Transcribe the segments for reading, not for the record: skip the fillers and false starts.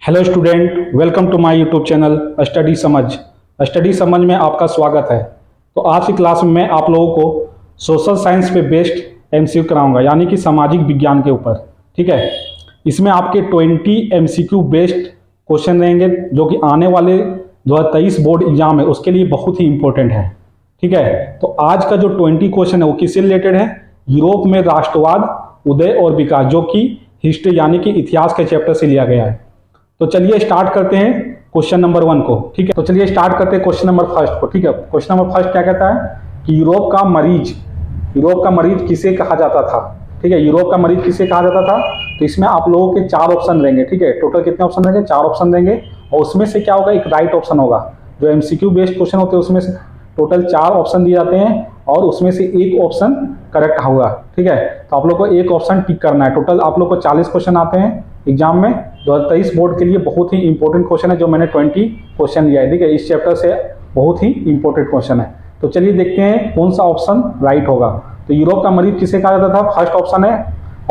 Hello student, welcome to my YouTube channel study समझ में आपका स्वागत है। तो आज की क्लास में मैं आप लोगों को सोशल साइंस पे बेस्ड एमसीक्यू कराऊंगा, यानी कि सामाजिक विज्ञान के ऊपर। ठीक है, इसमें आपके 20 एमसीक्यू बेस्ड क्वेश्चन रहेंगे जो कि आने वाले 2023 बोर्ड एग्जाम है उसके लिए बहुत ही इंपॉर्टेंट है। ठीक है, तो आज का जो 20 क्वेश्चन है वो किससे रिलेटेड है? यूरोप में राष्ट्रवाद, उदय और विकास, जो कि हिस्ट्री यानी कि इतिहास के चैप्टर से लिया गया है। तो चलिए स्टार्ट करते हैं क्वेश्चन नंबर 1 को। ठीक है, तो चलिए स्टार्ट करते हैं क्वेश्चन नंबर फर्स्ट को। ठीक है, क्वेश्चन नंबर फर्स्ट क्या कहता है कि यूरोप का मरीज किसे कहा जाता था? ठीक है, यूरोप का मरीज किसे कहा जाता था? तो इसमें आप लोगों के 4 ऑप्शन रहेंगे। ठीक है, टोटल कितने ऑप्शन रहेंगे? 4 ऑप्शन रहेंगे और उसमें से क्या होगा, एक राइट ऑप्शन होगा। जो एमसीक्यू बेस्ड क्वेश्चन होते हैं उसमें से टोटल 4 ऑप्शन दिए जाते हैं और उसमें से एक ऑप्शन करेक्ट होगा। ठीक है, तो आप लोग को एक ऑप्शन टिक करना है। टोटल आप लोग को 40 क्वेश्चन आते हैं एग्जाम में। 2023 बोर्ड के लिए बहुत ही इंपॉर्टेंट क्वेश्चन है जो मैंने 20 क्वेश्चन लिया है। ठीक है, इस चैप्टर से बहुत ही इंपॉर्टेंट क्वेश्चन है। तो चलिए देखते हैं कौन सा ऑप्शन राइट होगा। तो यूरोप का मरीज किसे कहा जाता था? फर्स्ट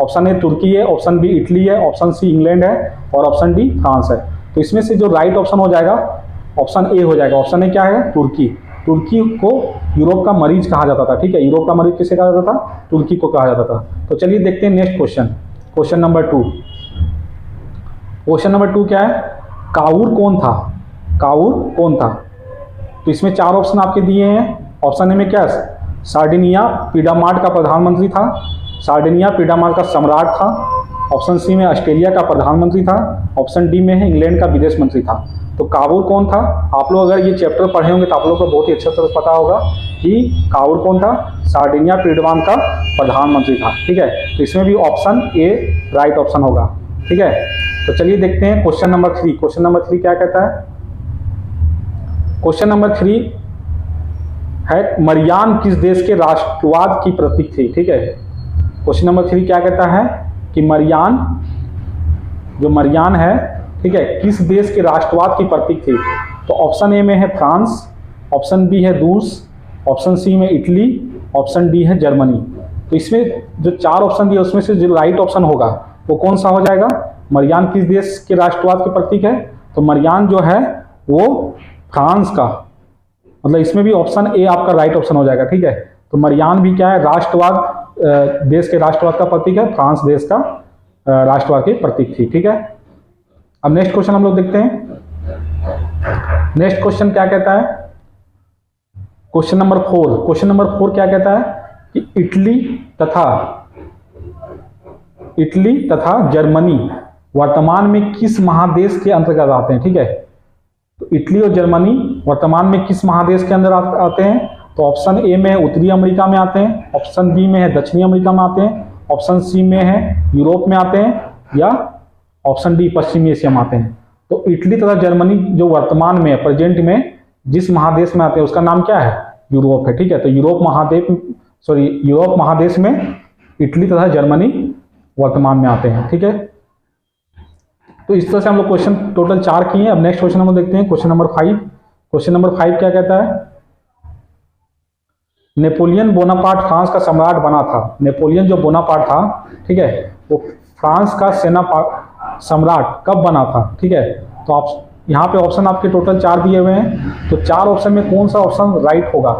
ऑप्शन ए तुर्की है, ऑप्शन बी इटली है, ऑप्शन सी इंग्लैंड है और ऑप्शन डी फ्रांस है। तो इसमें से जो राइट ऑप्शन हो जाएगा ऑप्शन ए हो जाएगा। ऑप्शन ए क्या है? तुर्की को यूरोप का मरीज कहा जाता था। ठीक है, यूरोप का मरीज किसे कहा जाता था? तुर्की को कहा जाता था। तो चलिए देखते हैं next question number 2। Question number 2 क्या है? काउर कौन था? तो इसमें 4 ऑप्शन आपके दिए हैं। ऑप्शन ए में क्या है? सार्डिनिया पीडामार्ट का प्रधानमंत्री था, सार्डिनिया पीडामार्ट का सम्राट था। ऑप्शन सी में ऑस्ट्रेलिया का प्रधानमंत्री था। ऑप्शन डी में है इंग्लैंड का विदेश मंत्री था। तो काउर कौन था? आप लोग अगर ये चैप्टर पढ़े होंगे तो आप लोग को बहुत ही अच्छे से पता होगा कि काउर कौन था। सार्डिनिया पीडामार्ट का प्रधानमंत्री था। ठीक है, तो इसमें भी ऑप्शन ए राइट ऑप्शन होगा। ठीक है, तो चलिए देखते हैं क्वेश्चन नंबर 3। क्वेश्चन नंबर 3 क्या कहता है? क्वेश्चन नंबर 3 है मरियान किस देश के राष्ट्रवाद की प्रतीक थी? ठीक है, क्वेश्चन नंबर 3 क्या कहता है कि मरियान है, ठीक है, किस देश के राष्ट्रवाद की प्रतीक थी? तो ऑप्शन ए में है फ्रांस, ऑप्शन बी है रूस, ऑप्शन सी में इटली, ऑप्शन डी है जर्मनी। तो इसमें जो 4 ऑप्शन दिए उसमें से जो राइट ऑप्शन होगा वो कौन सा हो जाएगा? मरियान किस देश के राष्ट्रवाद के प्रतीक है? तो मरियान जो है वो फ्रांस का, मतलब इसमें भी ऑप्शन ए आपका राइट ऑप्शन हो जाएगा। ठीक है, तो मरियान भी क्या है? राष्ट्रवाद, देश के राष्ट्रवाद का प्रतीक है। फ्रांस देश का राष्ट्रवाद के प्रतीक थी। ठीक है, अब नेक्स्ट क्वेश्चन हम लोग देखते हैं। नेक्स्ट क्वेश्चन क्या कहता है? क्वेश्चन नंबर 4 क्या कहता है कि इटली तथा जर्मनी वर्तमान में किस महादेश के अंतर्गत आते हैं? ठीक है, तो इटली और जर्मनी वर्तमान में किस महादेश के अंदर आते हैं? तो ऑप्शन ए में है उत्तरी अमेरिका में आते हैं, ऑप्शन बी में है दक्षिणी अमेरिका में आते हैं, ऑप्शन सी में है यूरोप में आते हैं या ऑप्शन डी पश्चिमी एशिया में आते हैं। तो इटली तथा जर्मनी जो वर्तमान में प्रेजेंट में जिस महादेश में आते हैं उसका नाम क्या है? यूरोप है। ठीक है, तो यूरोप महादेश में इटली तथा जर्मनी वर्तमान में आते हैं। ठीक है, तो इस तरह से हम लोग क्वेश्चन टोटल 4 किए हैं। अब नेक्स्ट क्वेश्चन हम लोग देखते हैं क्वेश्चन नंबर 5। क्वेश्चन नंबर 5 क्या कहता है? नेपोलियन बोनापार्ट फ्रांस का सम्राट बना था। नेपोलियन जो बोनापार्ट था, ठीक है, वो फ्रांस का सम्राट कब बना था? ठीक है, तो आप यहाँ पे ऑप्शन आपके टोटल 4 दिए हुए हैं। तो 4 ऑप्शन में कौन सा ऑप्शन राइट होगा?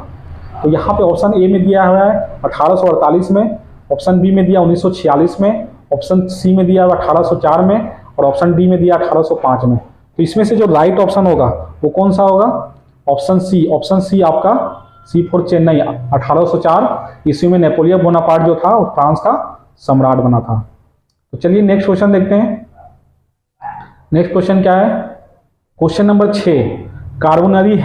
तो यहाँ पे ऑप्शन ए में दिया हुआ है 1848 में, ऑप्शन बी में दिया 1946 में, ऑप्शन सी में दिया हुआ 1804 में और ऑप्शन डी में दिया 1805 में। तो इसमें से जो राइट ऑप्शन होगा वो कौन सा होगा? ऑप्शन सी आपका, सी फॉर चेन्नई। 1804 ईस्वी में नेपोलियन बोनापार्ट जो था वो फ्रांस का सम्राट बना था। तो चलिए नेक्स्ट क्वेश्चन देखते हैं। नेक्स्ट क्वेश्चन क्या है? क्वेश्चन नंबर 6 कार्बोनरी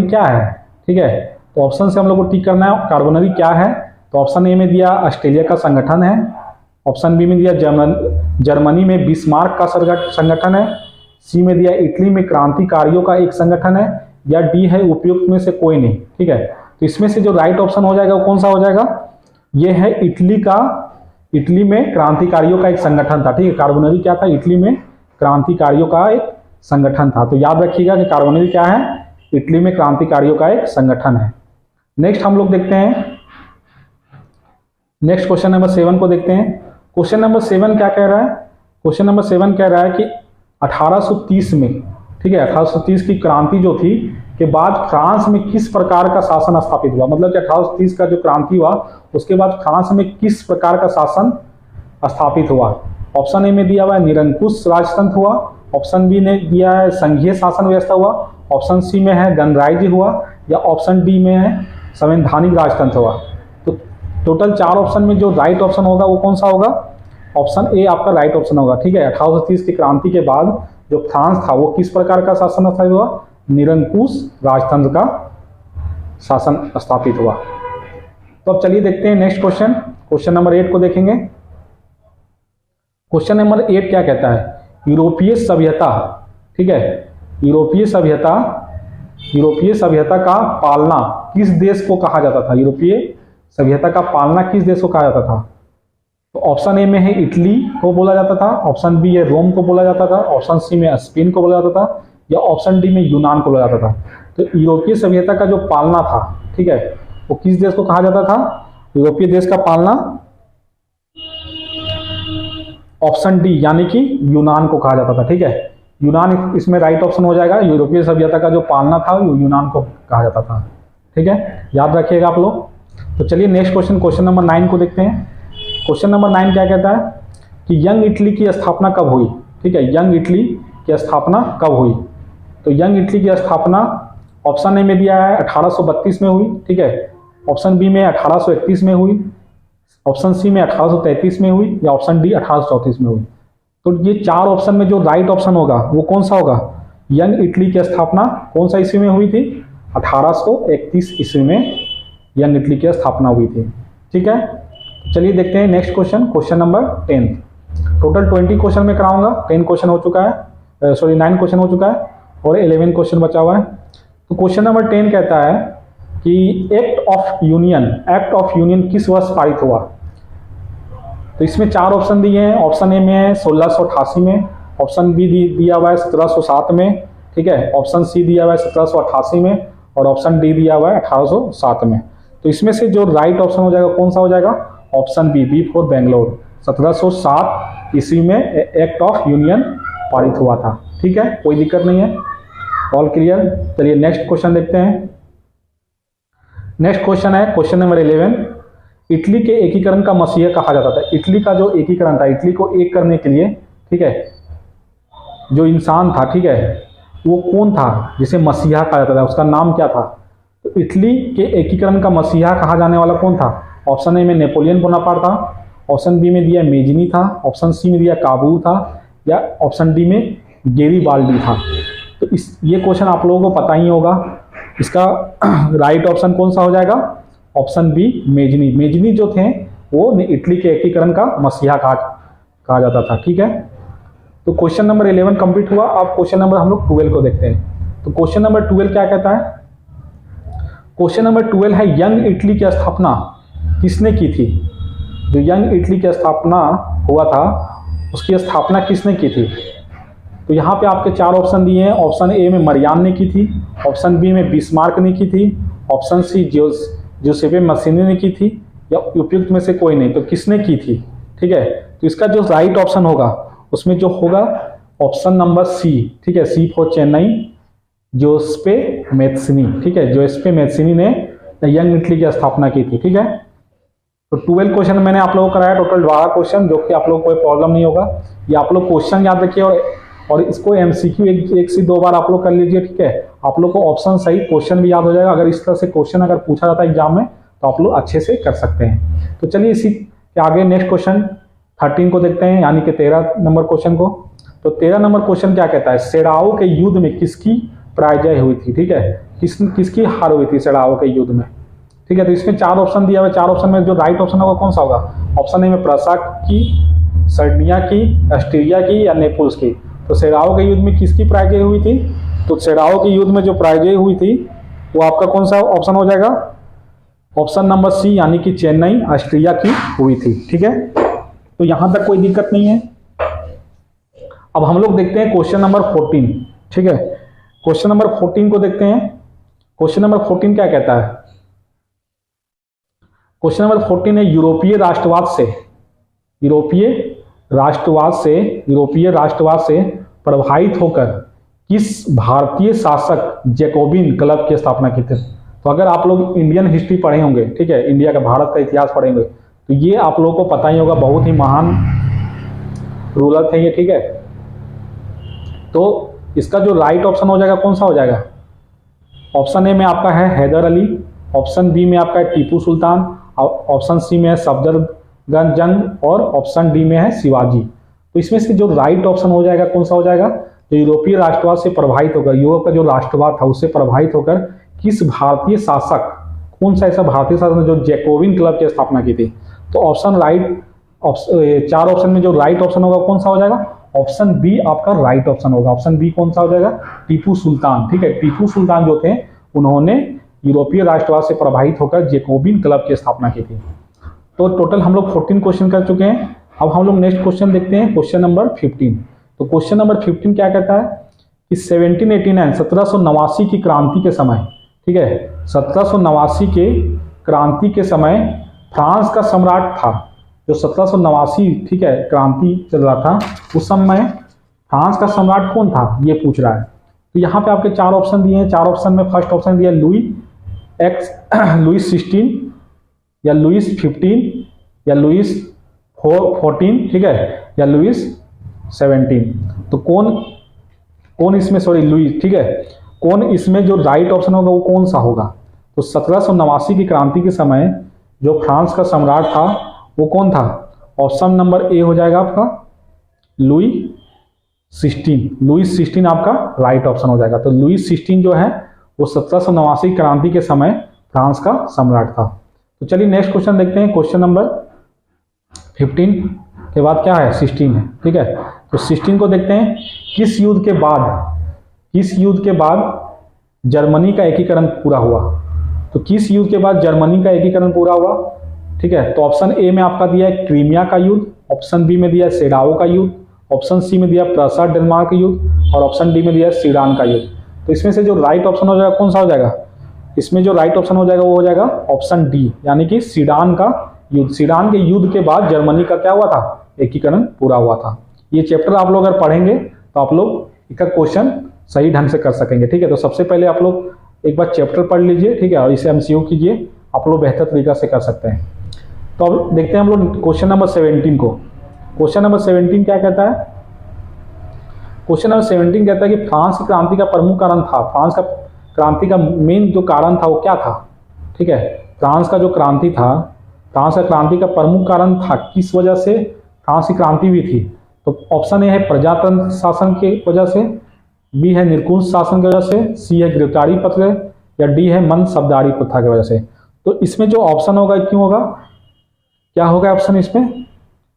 क्या है? ठीक है, तो ऑप्शन से हम लोग को टिक करना है कार्बोनरी क्या है। तो ऑप्शन ए में दिया ऑस्ट्रेलिया का संगठन है, ऑप्शन बी में दिया जर्मनी में बिस्मार्क का संगठन है, सी में दिया इटली में क्रांतिकारियों का एक संगठन है या डी है उपयुक्त में से कोई नहीं। ठीक है, तो इसमें से जो राइट ऑप्शन हो जाएगा वो कौन सा हो जाएगा? ये है इटली में क्रांतिकारियों का एक संगठन था। ठीक है, कार्बोनरी क्या था? इटली में क्रांतिकारियों का एक संगठन था। तो याद रखिएगा कि कार्बोनरी क्या है? इटली में क्रांतिकारियों का एक संगठन है। नेक्स्ट हम लोग देखते हैं, नेक्स्ट क्वेश्चन नंबर 7 को देखते हैं। क्वेश्चन नंबर 7 क्या कह रहा है? क्वेश्चन नंबर 7 कह रहा है कि 1830 में, ठीक है, 1830 की क्रांति जो थी के बाद फ्रांस में किस प्रकार का शासन स्थापित हुआ, मतलब कि 1830 का जो क्रांति हुआ उसके बाद फ्रांस में किस प्रकार का शासन स्थापित हुआ। ऑप्शन ए में दिया हुआ है निरंकुश राजतंत्र हुआ, ऑप्शन बी ने दिया है संघीय शासन व्यवस्था हुआ, ऑप्शन सी में है गणराज्य हुआ, या ऑप्शन डी में है संवैधानिक राजतंत्र हुआ। तो टोटल 4 ऑप्शन में जो राइट ऑप्शन होगा वो कौन सा होगा, ऑप्शन ए आपका राइट ऑप्शन होगा। ठीक है, 1830 की क्रांति के बाद जो फ्रांस था वो किस प्रकार का शासन स्थापित हुआ, निरंकुश राजतंत्र का शासन स्थापित हुआ। तो अब चलिए देखते हैं नेक्स्ट क्वेश्चन, क्वेश्चन नंबर 8 को देखेंगे। क्वेश्चन नंबर 8 क्या कहता है, यूरोपीय सभ्यता, ठीक है, यूरोपीय सभ्यता का पालना किस देश को कहा जाता था, यूरोपीय सभ्यता का पालना किस देश को कहा जाता था। तो ऑप्शन ए में है इटली को बोला जाता था, ऑप्शन बी है रोम को बोला जाता था, ऑप्शन सी में स्पेन को बोला जाता था, या ऑप्शन डी में यूनान को बोला जाता था। तो यूरोपीय सभ्यता का जो पालना था, ठीक है, वो किस देश को कहा जाता था, यूरोपीय देश का पालना ऑप्शन डी यानी कि यूनान को कहा जाता था। ठीक है, यूनान इसमें राइट ऑप्शन हो जाएगा, यूरोपीय सभ्यता का जो पालना था वो यूनान को कहा जाता था। ठीक है, याद रखिएगा आप लोग। तो चलिए नेक्स्ट क्वेश्चन, क्वेश्चन नंबर 9 को देखते हैं। क्वेश्चन नंबर 9 क्या कहता है कि यंग इटली की स्थापना कब हुई। ठीक है, यंग इटली की स्थापना कब हुई। तो यंग इटली की स्थापना ऑप्शन ए में दिया है 1832 में हुई, ठीक है, ऑप्शन बी में 1831 में हुई, ऑप्शन सी में 1833 में हुई, या ऑप्शन डी 1834 में हुई। तो ये 4 ऑप्शन में जो राइट ऑप्शन होगा वो कौन सा होगा, यंग इटली की स्थापना कौन सा ईस्वी में हुई थी, 1831 ईस्वी में यंग इटली की स्थापना हुई थी। ठीक है, चलिए देखते हैं next question, question number 10। Total 20 question में कराऊंगा, 10 क्वेश्चन हो चुका है, 9 क्वेश्चन हो चुका है और 11 क्वेश्चन बचा हुआ है। तो क्वेश्चन नंबर 10 कहता है कि एक्ट ऑफ यूनियन किस वर्ष पारित हुआ। तो इसमें 4 ऑप्शन दिए हैं, ऑप्शन ए में है 1688 में, ऑप्शन बी दिया हुआ है 1707 में, ठीक है, ऑप्शन सी दिया हुआ है 1788 में, और ऑप्शन डी दिया हुआ है 1807 में। तो इसमें से जो राइट ऑप्शन हो जाएगा कौन सा हो जाएगा, ऑप्शन बी फॉर बेंगलोर, 1707 ईस्वी में एक्ट ऑफ यूनियन पारित हुआ था। ठीक है, कोई दिक्कत नहीं है, ऑल क्लियर। चलिए नेक्स्ट क्वेश्चन देखते हैं। नेक्स्ट क्वेश्चन है क्वेश्चन नंबर 11। इटली के एकीकरण का मसीहा कहा जाता था। इटली का जो एकीकरण था, इटली को एक करने के लिए, ठीक है, जो इंसान था, ठीक है, वो कौन था जिसे मसीहा कहा जाता था, उसका नाम क्या था। तो इटली के एकीकरण का मसीहा कहा जाने वाला कौन था। ऑप्शन ए में नेपोलियन बोनापार्ट था, ऑप्शन बी में दिया मेजनी था, ऑप्शन सी में दिया काबूल था, या ऑप्शन डी में गेरीबाल्डी था। तो ये क्वेश्चन आप लोगों को पता ही होगा, इसका राइट ऑप्शन कौन सा हो जाएगा, ऑप्शन बी मेजनी। मेजनी जो थे वो इटली के एकीकरण का मसीहा कहा जाता था। ठीक है, तो क्वेश्चन नंबर 11 कंप्लीट हुआ। अब क्वेश्चन नंबर हम लोग 12 को देखते हैं। तो क्वेश्चन नंबर 12 क्या कहता है, क्वेश्चन नंबर 12 है यंग इटली की स्थापना किसने की थी। जो यंग इटली की स्थापना हुआ था उसकी स्थापना किसने की थी। तो यहाँ पे आपके 4 ऑप्शन दिए हैं, ऑप्शन ए में मरियान ने की थी, ऑप्शन बी में बिस्मार्क ने की थी, ऑप्शन सी जोसेफे मसीनी ने की थी, या उपयुक्त में से कोई नहीं। तो किसने की थी। ठीक है, तो इसका जो राइट ऑप्शन होगा उसमें जो होगा ऑप्शन नंबर सी, ठीक है, सी फॉर चेन्नई, जोसेफे मैत्सिनी। ठीक है, जोसेफे मैत्सिनी ने यंग इटली की स्थापना की थी। ठीक है, तो 12 क्वेश्चन मैंने आप लोगों को कराया, टोटल 12 क्वेश्चन, जो कि आप लोगों को कोई प्रॉब्लम नहीं होगा। ये आप लोग क्वेश्चन याद रखिए और इसको एमसीक्यू एक से 2 बार आप लोग कर लीजिए। ठीक है, आप लोग को ऑप्शन सही क्वेश्चन भी याद हो जाएगा। अगर इस तरह से क्वेश्चन अगर पूछा जाता है एग्जाम में तो आप लोग अच्छे से कर सकते हैं। तो चलिए इसी के आगे नेक्स्ट क्वेश्चन 13 को देखते हैं, यानी कि 13 नंबर क्वेश्चन को। तो 13 नंबर क्वेश्चन क्या कहता है, सेडाओ के युद्ध में किसकी पराजय हुई थी। ठीक है, किसकी हार हुई थी सेडाओ के युद्ध में। ठीक है, तो इसमें 4 ऑप्शन दिया हुआ है, 4 ऑप्शन में जो राइट ऑप्शन होगा कौन सा होगा, ऑप्शन ए में प्रसा की, सर्डिया की, ऑस्ट्रिया की, या नेपल्स की। तो सेडाओ के युद्ध में किसकी पराजय हुई थी। तो सेडाओ के युद्ध में जो पराजय हुई थी वो आपका कौन सा ऑप्शन हो जाएगा, ऑप्शन नंबर सी, यानी कि चेन्नई ऑस्ट्रिया की हुई थी। ठीक है, तो यहां तक कोई दिक्कत नहीं है। अब हम लोग देखते हैं क्वेश्चन नंबर 14। ठीक है, क्वेश्चन नंबर 14 को देखते हैं। क्वेश्चन नंबर 14 क्या कहता है, क्वेश्चन नंबर 14 है यूरोपीय राष्ट्रवाद से प्रभावित होकर किस भारतीय शासक जैकोबिन क्लब की स्थापना की थी? तो अगर आप लोग इंडियन हिस्ट्री पढ़े होंगे, ठीक है, इंडिया का, भारत का इतिहास पढ़ेंगे, तो ये आप लोगों को पता ही होगा, बहुत ही महान रूलर थे ये, ठीक है। तो इसका जो राइट ऑप्शन हो जाएगा कौन सा हो जाएगा? ऑप्शन ए में आपका है हैदर अली, ऑप्शन बी में आपका है टीपू सुल्तान, ऑप्शन सी में है सफदरजंग जंग और ऑप्शन डी में है शिवाजी। तो इसमें से जो राइट ऑप्शन हो जाएगा कौन सा हो जाएगा? जो यूरोपीय राष्ट्रवाद से प्रभावित होकर, यूरोप का जो राष्ट्रवाद था उससे प्रभावित होकर किस भारतीय शासक, कौन सा ऐसा भारतीय शासक ने जो जैकोबिन क्लब की स्थापना की थी? तो ऑप्शन राइट, चार ऑप्शन में जो राइट ऑप्शन होगा कौन सा हो जाएगा? ऑप्शन बी आपका राइट ऑप्शन होगा। ऑप्शन बी कौन सा हो जाएगा? टीपू सुल्तान, ठीक है। टीपू सुल्तान जो थे उन्होंने यूरोपीय राष्ट्रवाद से प्रभावित होकर जैकोबिन क्लब की स्थापना की थी। तो टोटल हम लोग 14 क्वेश्चन कर चुके हैं। अब हम लोग नेक्स्ट क्वेश्चन देखते हैं, क्वेश्चन नंबर 15। तो क्वेश्चन नंबर 15 क्या कहता है कि 1789 की क्रांति के समय, ठीक है, 1789 के क्रांति के समय फ्रांस का सम्राट था, जो 1789, ठीक है, क्रांति चल रहा था उस समय फ्रांस का सम्राट कौन था, ये पूछ रहा है। तो यहाँ पे आपके चार ऑप्शन दिए हैं। चार ऑप्शन में फर्स्ट ऑप्शन दिया लुईस 16 या लुईस 15 या लुईस 14, ठीक है, या लुईस 17। तो कौन इसमें, सॉरी, लुईस, ठीक है, कौन इसमें जो राइट ऑप्शन होगा वो कौन सा होगा? तो 1789 की क्रांति के समय जो फ्रांस का सम्राट था वो कौन था? ऑप्शन नंबर ए हो जाएगा आपका लुई 16। लुईस 16 आपका राइट ऑप्शन हो जाएगा। तो लुईस 16 जो है वो 1789 क्रांति के समय फ्रांस का सम्राट था। तो चलिए नेक्स्ट क्वेश्चन देखते हैं। क्वेश्चन नंबर 15 के बाद क्या है? 16 है, ठीक है। तो 16 को देखते हैं। किस युद्ध के बाद जर्मनी का एकीकरण पूरा हुआ? तो किस युद्ध के बाद जर्मनी का एकीकरण पूरा हुआ, ठीक है। तो ऑप्शन ए में आपका दिया है क्रीमिया का युद्ध, ऑप्शन बी में दिया है सेडाओ का युद्ध, ऑप्शन सी में दिया प्रसा डेनमार्क का युद्ध और ऑप्शन डी में दिया है सीडान का युद्ध। तो इसमें से जो राइट ऑप्शन हो जाएगा कौन सा हो जाएगा? इसमें जो राइट ऑप्शन हो जाएगा वो हो जाएगा ऑप्शन डी, यानी कि सीडान का युद्ध। सीडान के युद्ध के बाद जर्मनी का क्या हुआ था? एकीकरण पूरा हुआ था। ये चैप्टर आप लोग अगर पढ़ेंगे तो आप लोग इसका क्वेश्चन सही ढंग से कर सकेंगे, ठीक है। तो सबसे पहले आप लोग एक बार चैप्टर पढ़ लीजिए, ठीक है, और इसे एमसीक्यू कीजिए, आप लोग बेहतर तरीका से कर सकते हैं। तो अब देखते हैं हम लोग क्वेश्चन नंबर 17 को। क्वेश्चन नंबर 17 क्या कहता है? क्वेश्चन नंबर 17 कहता है कि फ्रांस की क्रांति का प्रमुख कारण था, फ्रांस का क्रांति का मेन जो कारण था वो क्या था, ठीक है। फ्रांस का जो क्रांति था, फ्रांस का क्रांति का प्रमुख कारण था, किस वजह से फ्रांस की क्रांति हुई थी? तो ऑप्शन ए है प्रजातंत्र शासन की वजह से, बी है निरंकुश शासन की वजह से, सी है गिरफ्तारी पत्र या डी है मन शब्दारी प्रथा की वजह से। तो इसमें जो ऑप्शन होगा क्यों होगा, क्या होगा ऑप्शन इसमें?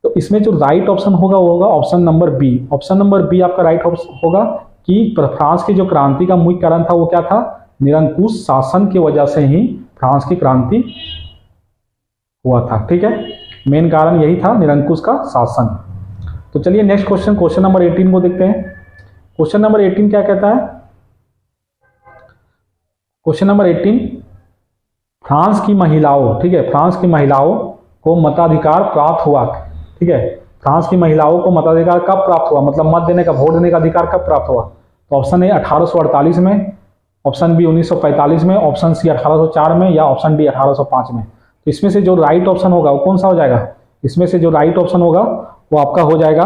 तो इसमें जो राइट ऑप्शन होगा वो होगा option number B. Option number B आपका राइट ऑप्शन होगा कि फ्रांस की जो क्रांति का मुख्य कारण था वो क्या था? निरंकुश शासन की वजह से ही फ्रांस की क्रांति हुआ था, ठीक है। मेन कारण यही था, निरंकुश का शासन। तो चलिए नेक्स्ट क्वेश्चन, क्वेश्चन नंबर 18 को देखते हैं। क्वेश्चन नंबर 18 क्या कहता है? क्वेश्चन नंबर 18, फ्रांस की महिलाओं, ठीक है, फ्रांस की महिलाओं को मताधिकार प्राप्त हुआ, ठीक है। फ्रांस की महिलाओं को मताधिकार कब प्राप्त हुआ, मतलब मत देने का, वोट देने का अधिकार कब प्राप्त हुआ? तो ऑप्शन ए 1848 में, ऑप्शन बी 1945 में, ऑप्शन सी 1804 में या ऑप्शन डी 1805 में। तो इसमें से जो राइट ऑप्शन होगा वो कौन सा हो जाएगा? इसमें से जो राइट ऑप्शन होगा वो आपका हो जाएगा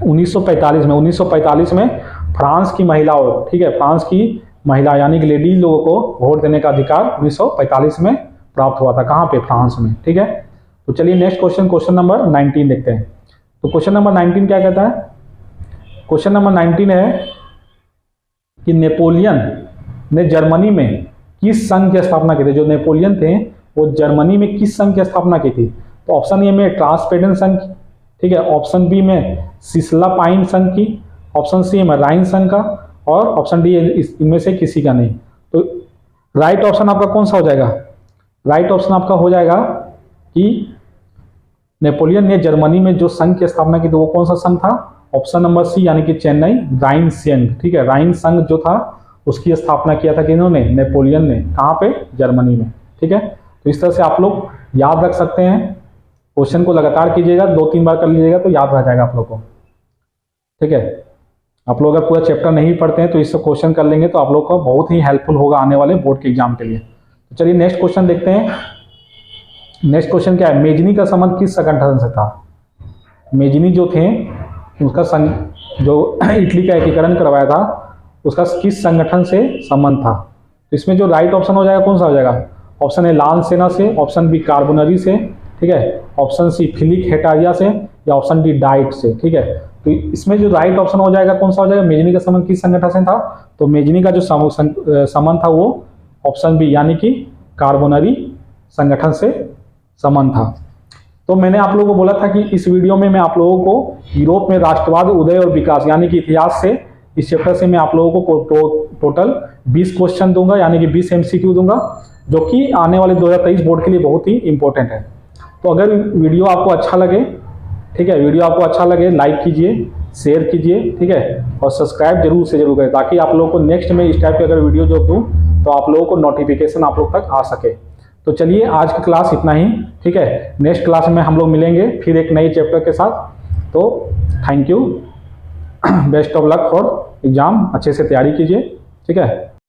1945 में। 1945 में फ्रांस की महिलाओं, ठीक है, फ्रांस की महिला यानी कि लेडीज लोगों को वोट देने का अधिकार 1945 में प्राप्त हुआ था। कहाँ पे? फ्रांस में, ठीक है। तो चलिए नेक्स्ट क्वेश्चन, क्वेश्चन नंबर 19 देखते हैं। तो क्वेश्चन नंबर 19 क्या कहता है? क्वेश्चन नंबर 19 है कि नेपोलियन ने जर्मनी में किस संघ की स्थापना की थी? जो नेपोलियन थे वो जर्मनी में किस संघ की स्थापना की थी? तो ऑप्शन ए में ट्रांसपेडेंट संघ, ठीक है, ऑप्शन बी में सिसला पाइन संघ की, ऑप्शन सी में राइन संघ का और ऑप्शन डी इनमें से किसी का नहीं। तो राइट ऑप्शन आपका कौन सा हो जाएगा? राइट ऑप्शन आपका हो जाएगा कि नेपोलियन ने जर्मनी में जो संघ की स्थापना की थी वो कौन सा संघ था? ऑप्शन नंबर सी, यानी कि चेन्नई राइन संघ, ठीक है, राइन संघ जो था उसकी स्थापना किया था किन्होंने? नेपोलियन ने। कहाँ पे? जर्मनी में, ठीक है। तो इस तरह से आप लोग याद रख सकते हैं। क्वेश्चन को लगातार कीजिएगा, 2-3 बार कर लीजिएगा तो याद रह जाएगा आप लोग को, ठीक है। आप लोग अगर पूरा चैप्टर नहीं पढ़ते हैं तो इससे क्वेश्चन कर लेंगे तो आप लोग को बहुत ही हेल्पफुल होगा आने वाले बोर्ड के एग्जाम के लिए। तो चलिए नेक्स्ट क्वेश्चन देखते हैं। नेक्स्ट क्वेश्चन क्या है, मेजनी का संबंध किस संगठन से था? मेजनी जो थे उसका जो इटली का एकीकरण करवाया था उसका किस संगठन से संबंध था? तो इसमें जो राइट ऑप्शन हो जाएगा कौन सा हो जाएगा? ऑप्शन ए लाल सेना से, ऑप्शन बी कार्बोनरी से, ठीक है, ऑप्शन सी फिलिक हेटारिया से, या ऑप्शन डी डाइट से, ठीक है। तो इसमें जो राइट ऑप्शन हो जाएगा कौन सा हो जाएगा? मेजनी का संबंध किस संगठन से था? तो मेजनी का जो संबंध था वो ऑप्शन बी यानी कि कार्बोनरी संगठन से संबंध था। तो मैंने आप लोगों को बोला था कि इस वीडियो में मैं आप लोगों को यूरोप में राष्ट्रवाद, उदय और विकास यानी कि इतिहास से इस चैप्टर से मैं आप लोगों को टोटल 20 क्वेश्चन दूंगा यानी कि 20 MCQ दूंगा, जो कि आने वाले 2023 बोर्ड के लिए बहुत ही इंपॉर्टेंट है। तो अगर वीडियो आपको अच्छा लगे, ठीक है, वीडियो आपको अच्छा लगे लाइक कीजिए, शेयर कीजिए, ठीक है, और सब्सक्राइब जरूर से जरूर करें ताकि आप लोगों को नेक्स्ट में इस टाइप की अगर वीडियो जो दूं तो आप लोगों को नोटिफिकेशन आप लोग तक आ सके। तो चलिए आज की क्लास इतना ही, ठीक है। नेक्स्ट क्लास में हम लोग मिलेंगे फिर एक नए चैप्टर के साथ। तो thank you, best of luck for exam, अच्छे से तैयारी कीजिए, ठीक है।